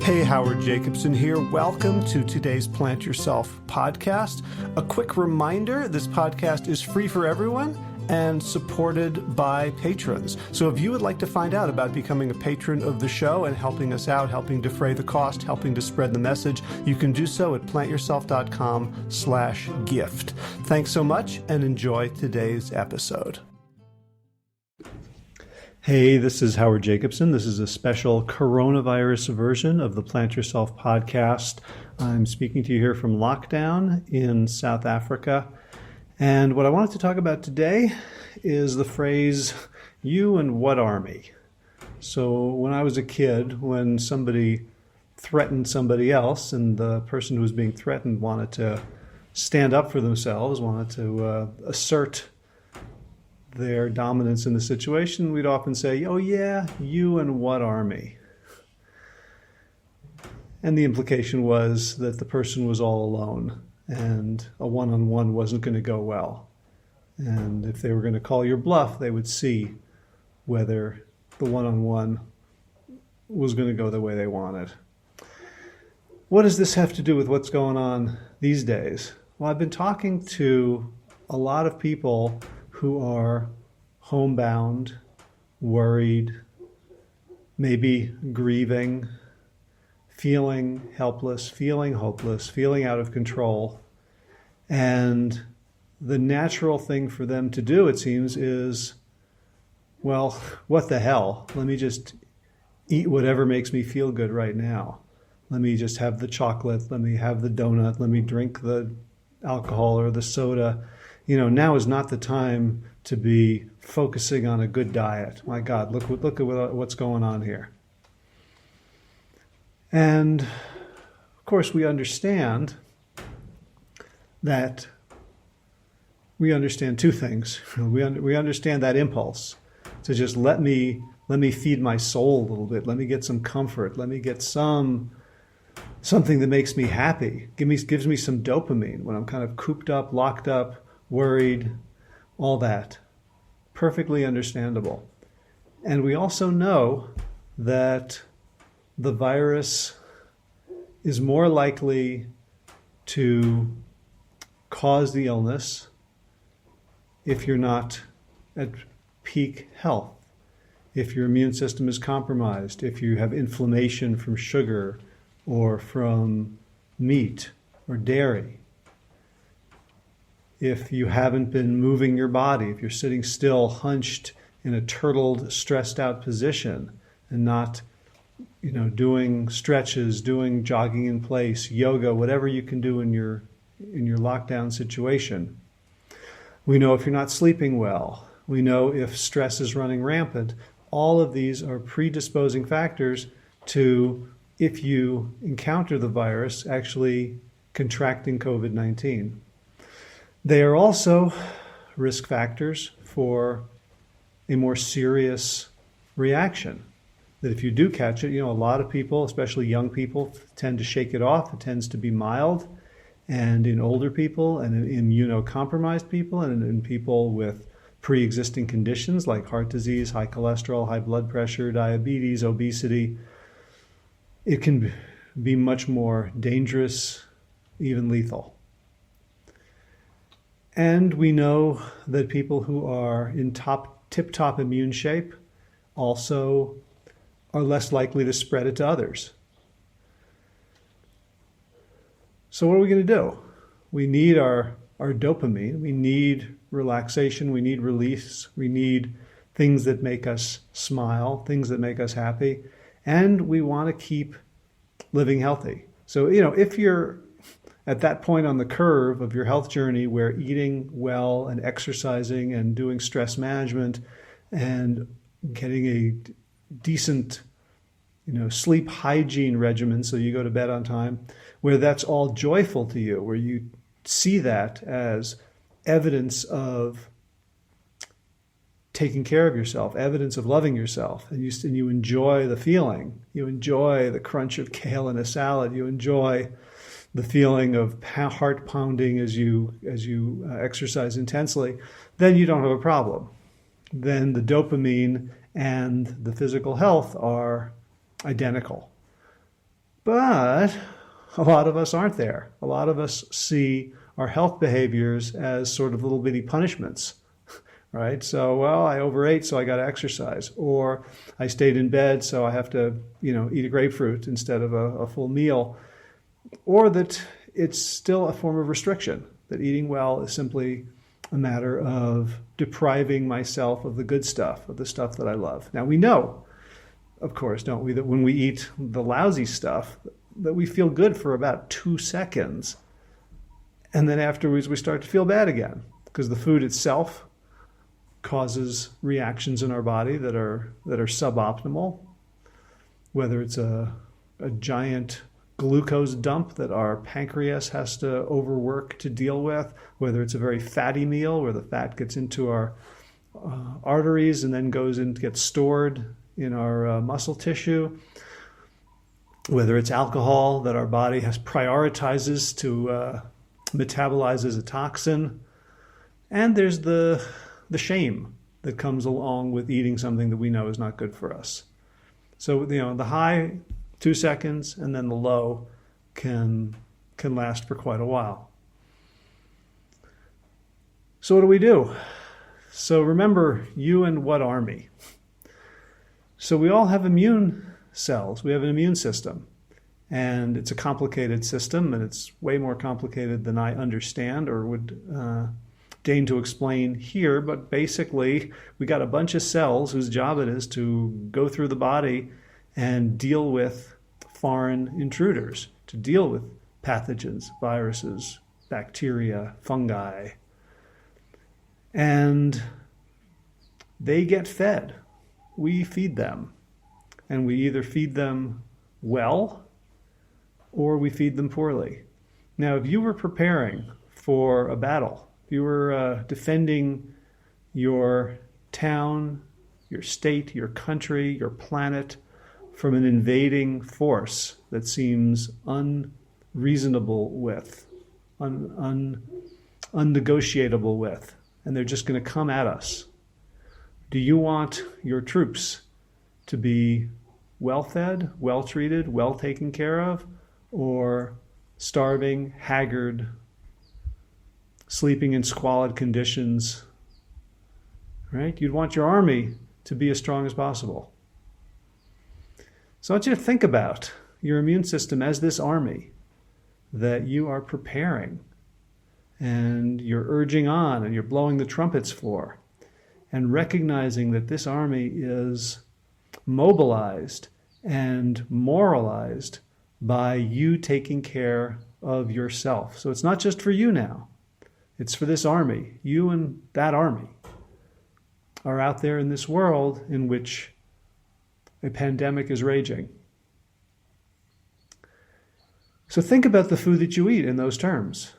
Hey, Howard Jacobson here. Welcome to today's Plant Yourself podcast. A quick reminder, this podcast is free for everyone and supported by patrons. So if you would like to find out about becoming a patron of the show and helping us out, helping defray the cost, helping to spread the message, you can do so at plantyourself.com/gift. Thanks so much and enjoy today's episode. Hey, this is Howard Jacobson. This is a special coronavirus version of the Plant Yourself podcast. I'm speaking to you here from lockdown in South Africa. And what I wanted to talk about today is the phrase, you and what army? So when I was a kid, when somebody threatened somebody else and the person who was being threatened wanted to stand up for themselves, wanted to assert their dominance in the situation, we'd often say, oh yeah, you and what army? And the implication was that the person was all alone and a one-on-one wasn't going to go well. And if they were going to call your bluff, they would see whether the one-on-one was going to go the way they wanted. What does this have to do with what's going on these days? Well, I've been talking to a lot of people who are homebound, worried, maybe grieving, feeling helpless, feeling hopeless, feeling out of control. And the natural thing for them to do, it seems, is, well, what the hell? Let me just eat whatever makes me feel good right now. Let me just have the chocolate. Let me have the donut. Let me drink the alcohol or the soda. You know, now is not the time to be focusing on a good diet. My God, look at what's going on here. And of course, we understand two things. We understand that impulse to just let me feed my soul a little bit. Let me get some comfort. Let me get something that makes me happy. Gives me some dopamine when I'm kind of cooped up, locked up, worried, all that. Perfectly understandable. And we also know that the virus is more likely to cause the illness if you're not at peak health, if your immune system is compromised, if you have inflammation from sugar or from meat or dairy, if you haven't been moving your body, if you're sitting still, hunched in a turtled, stressed out position and not, doing stretches, doing jogging in place, yoga, whatever you can do in your lockdown situation. We know if you're not sleeping well. We know if stress is running rampant. All of these are predisposing factors to, if you encounter the virus, actually contracting COVID-19. They are also risk factors for a more serious reaction. That if you do catch it, a lot of people, especially young people, tend to shake it off. It tends to be mild. And in older people and in immunocompromised people and in people with pre-existing conditions like heart disease, high cholesterol, high blood pressure, diabetes, obesity, it can be much more dangerous, even lethal. And we know that people who are in tip-top immune shape also are less likely to spread it to others. So what are we going to do? We need our dopamine. We need relaxation. We need release. We need things that make us smile, things that make us happy. And we want to keep living healthy. So, if you're at that point on the curve of your health journey where eating well and exercising and doing stress management and getting a decent, sleep hygiene regimen so you go to bed on time, where that's all joyful to you, where you see that as evidence of taking care of yourself, evidence of loving yourself, and you enjoy the feeling. You enjoy the crunch of kale in a salad. You enjoy the feeling of heart pounding as you exercise intensely. Then you don't have a problem. Then the dopamine and the physical health are identical. But a lot of us aren't there. A lot of us see our health behaviors as sort of little bitty punishments, right? So, well, I overate, so I got to exercise. Or I stayed in bed, so I have to, eat a grapefruit instead of a full meal. Or that it's still a form of restriction, that eating well is simply a matter of depriving myself of the good stuff, of the stuff that I love. Now, we know, of course, don't we, that when we eat the lousy stuff, that we feel good for about 2 seconds. And then afterwards, we start to feel bad again because the food itself causes reactions in our body that are suboptimal, whether it's a giant glucose dump that our pancreas has to overwork to deal with, whether it's a very fatty meal where the fat gets into our arteries and then gets stored in our muscle tissue, whether it's alcohol that our body prioritizes to metabolize as a toxin. And there's the shame that comes along with eating something that we know is not good for us. So, the high, 2 seconds, and then the low can last for quite a while. So what do we do? So remember, you and what army? So we all have immune cells. We have an immune system. And it's a complicated system, and it's way more complicated than I understand or would deign to explain here. But basically, we got a bunch of cells whose job it is to go through the body and deal with foreign intruders, to deal with pathogens, viruses, bacteria, fungi. And they get fed. We feed them. And we either feed them well or we feed them poorly. Now, if you were preparing for a battle, if you were defending your town, your state, your country, your planet from an invading force that seems unreasonable with, unnegotiable with, and they're just going to come at us, do you want your troops to be well-fed, well-treated, well taken care of, or starving, haggard, sleeping in squalid conditions, right? You'd want your army to be as strong as possible. So I want you to think about your immune system as this army that you are preparing and you're urging on and you're blowing the trumpets for, and recognizing that this army is mobilized and moralized by you taking care of yourself. So it's not just for you now. It's for this army. You and that army are out there in this world in which a pandemic is raging. So think about the food that you eat in those terms.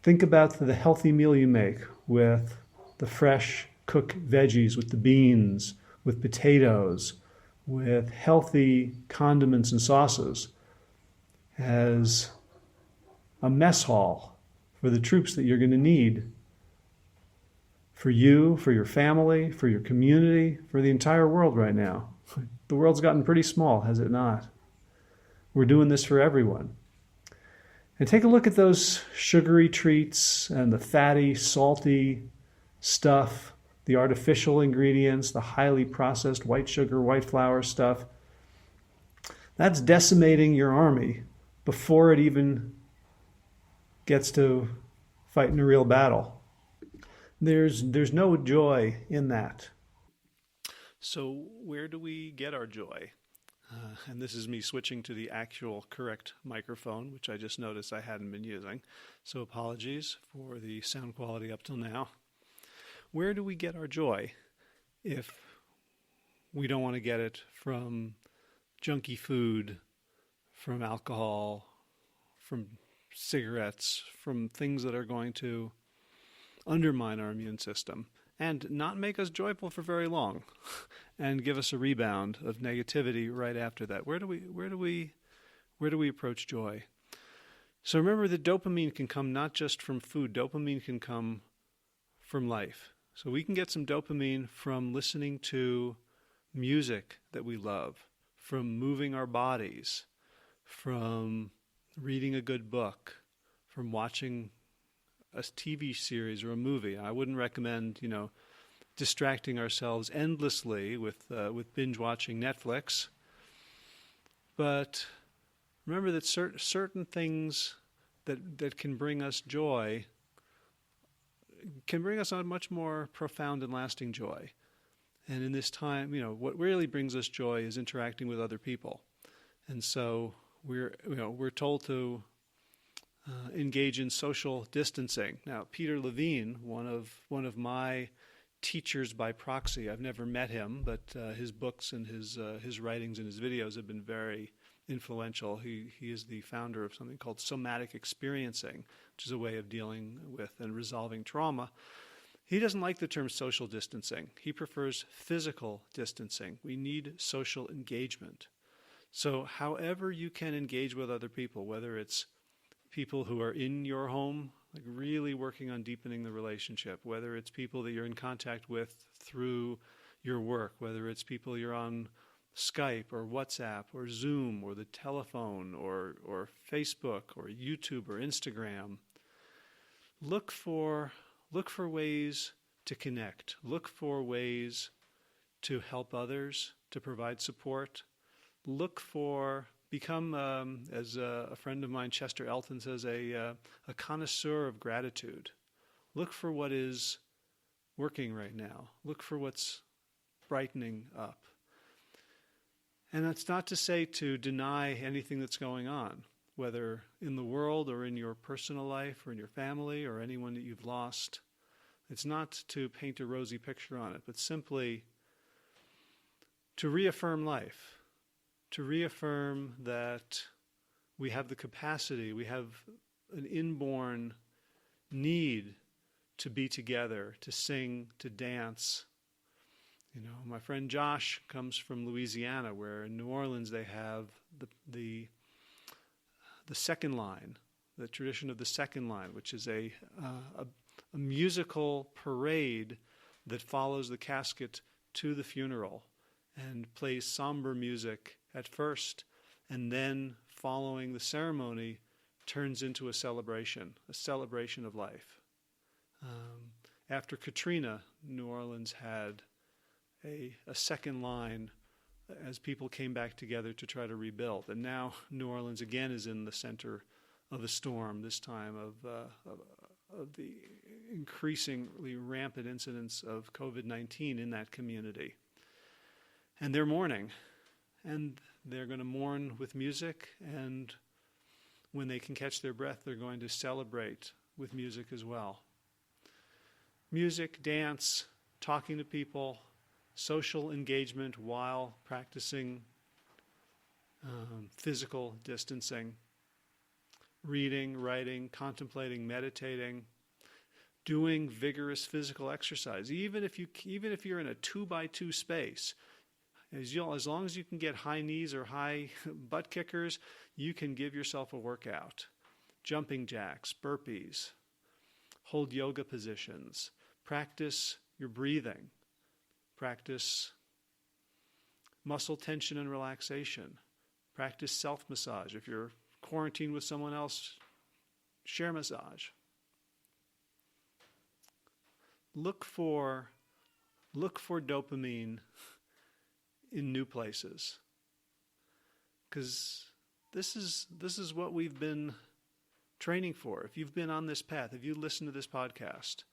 Think about the healthy meal you make with the fresh cooked veggies, with the beans, with potatoes, with healthy condiments and sauces as a mess hall for the troops that you're going to need for you, for your family, for your community, for the entire world right now. The world's gotten pretty small, has it not? We're doing this for everyone. And take a look at those sugary treats and the fatty, salty stuff, the artificial ingredients, the highly processed white sugar, white flour stuff. That's decimating your army before it even gets to fighting a real battle. There's no joy in that. So where do we get our joy? And this is me switching to the actual correct microphone, which I just noticed I hadn't been using. So apologies for the sound quality up till now. Where do we get our joy if we don't want to get it from junky food, from alcohol, from cigarettes, from things that are going to undermine our immune system and not make us joyful for very long and give us a rebound of negativity right after that? Where do we approach joy? So remember that dopamine can come not just from food. Dopamine can come from life. So we can get some dopamine from listening to music that we love, from moving our bodies, from reading a good book, from watching a TV series or a movie. I wouldn't recommend, distracting ourselves endlessly with binge watching Netflix. But remember that certain things that can bring us joy can bring us a much more profound and lasting joy. And in this time, what really brings us joy is interacting with other people. And so we're told to engage in social distancing. Now, Peter Levine, one of my teachers by proxy, I've never met him, but his books and his writings and his videos have been very influential. He is the founder of something called somatic experiencing, which is a way of dealing with and resolving trauma. He doesn't like the term social distancing. He prefers physical distancing. We need social engagement. So however you can engage with other people, whether it's people who are in your home, like really working on deepening the relationship, whether it's people that you're in contact with through your work, whether it's people you're on Skype or WhatsApp or Zoom or the telephone or Facebook or YouTube or Instagram, look for ways to connect. Look for ways to help others, to provide support. Become, as a friend of mine, Chester Elton, says, a connoisseur of gratitude. Look for what is working right now. Look for what's brightening up. And that's not to say to deny anything that's going on, whether in the world or in your personal life or in your family or anyone that you've lost. It's not to paint a rosy picture on it, but simply to reaffirm life, to reaffirm that we have the capacity, we have an inborn need to be together, to sing, to dance. My friend Josh comes from Louisiana, where in New Orleans they have the second line, the tradition of the second line, which is a musical parade that follows the casket to the funeral and plays somber music at first, and then following the ceremony turns into a celebration of life. After Katrina, New Orleans had a second line as people came back together to try to rebuild. And now New Orleans again is in the center of a storm, this time of the increasingly rampant incidence of COVID-19 in that community. And they're mourning. And they're going to mourn with music, and when they can catch their breath, they're going to celebrate with music as well. Music, dance, talking to people, social engagement while practicing physical distancing, reading, writing, contemplating, meditating, doing vigorous physical exercise. Even if you're in a 2x2 space, as long as you can get high knees or high butt kickers, you can give yourself a workout. Jumping jacks, burpees, hold yoga positions, practice your breathing, practice muscle tension and relaxation, practice self-massage. If you're quarantined with someone else, share massage. Look for dopamine in new places, because this is what we've been training for. If you've been on this path, if you listen to this podcast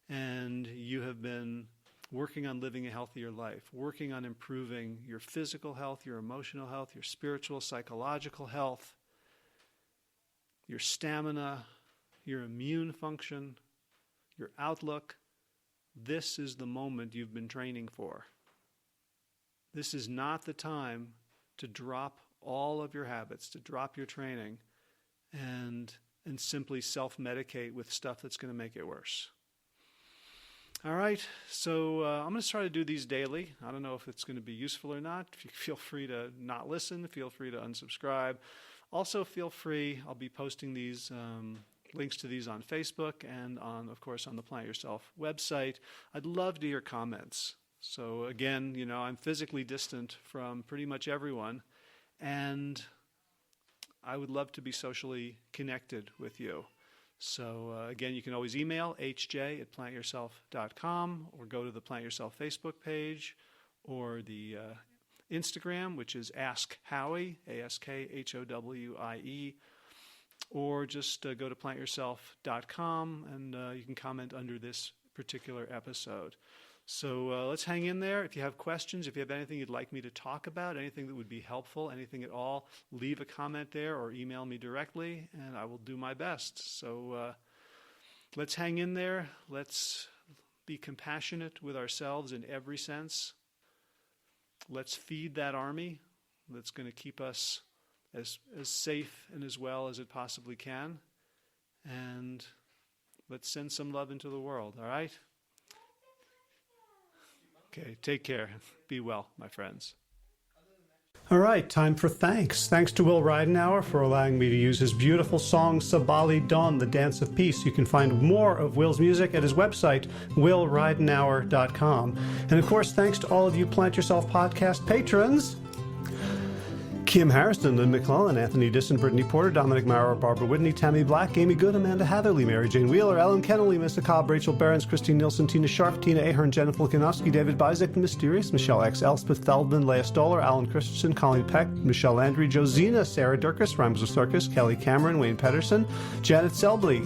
and you have been working on living a healthier life, working on improving your physical health, your emotional health, your spiritual, psychological health, your stamina, your immune function, your outlook, this is the moment you've been training for. This is not the time to drop all of your habits, to drop your training, and simply self-medicate with stuff that's going to make it worse. All right, so I'm going to try to do these daily. I don't know if it's going to be useful or not. Feel free to not listen. Feel free to unsubscribe. Also, feel free, I'll be posting these links to these on Facebook and of course, on the Plant Yourself website. I'd love to hear comments. So again, I'm physically distant from pretty much everyone, and I would love to be socially connected with you. So again, you can always email hj@plantyourself.com, or go to the Plant Yourself Facebook page, or the Instagram, which is Ask Howie, AskHowie, or just go to plantyourself.com, and you can comment under this particular episode. So let's hang in there. If you have questions, if you have anything you'd like me to talk about, anything that would be helpful, anything at all, leave a comment there or email me directly, and I will do my best. So let's hang in there. Let's be compassionate with ourselves in every sense. Let's feed that army that's going to keep us as safe and as well as it possibly can. And let's send some love into the world, all right? Okay, take care. Be well, my friends. All right, time for thanks. Thanks to Will Ridenauer for allowing me to use his beautiful song Sabali Dawn, the Dance of Peace. You can find more of Will's music at his website, willridenauer.com. And of course, thanks to all of you Plant Yourself podcast patrons. Kim Harrison, Lynn McClellan, Anthony Disson, Brittany Porter, Dominic Maurer, Barbara Whitney, Tammy Black, Amy Good, Amanda Hatherley, Mary Jane Wheeler, Ellen Kennelly, Mr. Cobb, Rachel Behrens, Christine Nielsen, Tina Sharp, Tina Ahern, Jennifer Volkanovsky, David Bizek, The Mysterious, Michelle X, Elspeth Feldman, Leah Stoller, Alan Christensen, Colleen Peck, Michelle Landry, Josina, Sarah Durkis, Rhymes with Circus, Kelly Cameron, Wayne Pedersen, Janet Selby,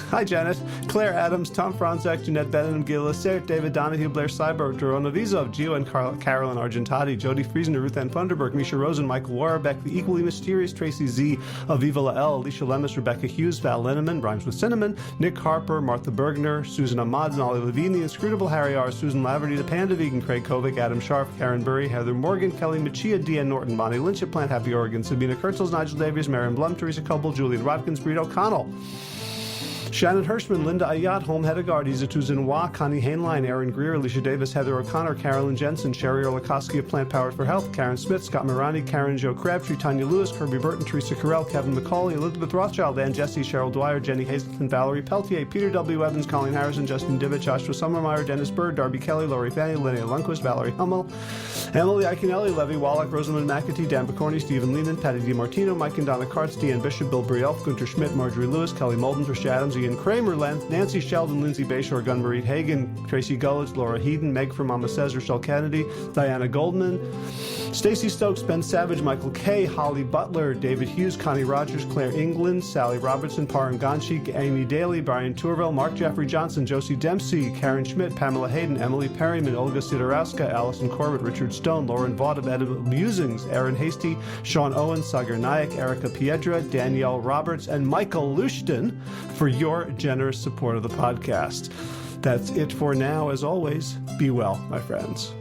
hi Janet, Claire Adams, Tom Franzek, Jeanette Benham, Gil Lacert, David Donahue, Blair Cyber, Dorona Vizov, Gio and Carolyn Argentati, Jody Friesen, Ruth Ann Funderburg, Misha Rosen, Michael Warbeck, The Equally Mysterious, Tracy Z, Aviva Lael, Alicia Lemus, Rebecca Hughes, Val Linneman, Rhymes with Cinnamon, Nick Harper, Martha Bergner, Susan Ahmad, Nolly Levine, The Inscrutable Harry R., Susan Laverty, The Panda Vegan, Craig Kovic, Adam Sharf, Karen Burry, Heather Morgan, Kelly Machia, Deanne Norton, Bonnie Lynch at Plant Happy Oregon, Sabina Kurtzels, Nigel Davies, Marion Blum, Teresa Coble, Julian Rodkins, Breed O'Connell, Shannon Hirschman, Linda Ayat, Home Hedegaard, Izatuzin-Wa, Connie Hainline, Aaron Greer, Alicia Davis, Heather O'Connor, Carolyn Jensen, Sherry Orlikoski of Plant Powered for Health, Karen Smith, Scott Morani, Karen Jo Crabtree, Tanya Lewis, Kirby Burton, Teresa Carell, Kevin McCauley, Elizabeth Rothschild, Ann Jesse, Cheryl Dwyer, Jenny Hazelton, Valerie Peltier, Peter W. Evans, Colleen Harrison, Justin Divich, Joshua Sommermeyer, Dennis Bird, Darby Kelly, Lori Fanny, Linnea Lundquist, Valerie Hummel, Emily Iaconelli, Levy Wallach, Rosamund McAtee, Dan Picorni, Stephen Lehman, Patty DiMartino, Mike and Donna Kartz, Deanne Bishop, Bill Brielf, Gunter Schmidt, Marjorie Lewis, Kelly Molden, Trish Adams, Ian Kramer, Nancy Sheldon, Lindsay Bayshore, Gunmarie Hagan, Tracy Gullidge, Laura Heaton, Meg from Mama Says, Rochelle Kennedy, Diana Goldman, Stacey Stokes, Ben Savage, Michael Kay, Holly Butler, David Hughes, Connie Rogers, Claire England, Sally Robertson, Param Ganshi, Amy Daly, Brian Tourville, Mark Jeffrey Johnson, Josie Dempsey, Karen Schmidt, Pamela Hayden, Emily Perryman, Olga Sidorowska, Allison Corbett, Richard Stone, Lauren Vaught of Edible Musings, Aaron Hasty, Sean Owen, Sagar Nayak, Erica Piedra, Danielle Roberts, and Michael Lushton for your generous support of the podcast. That's it for now. As always, be well, my friends.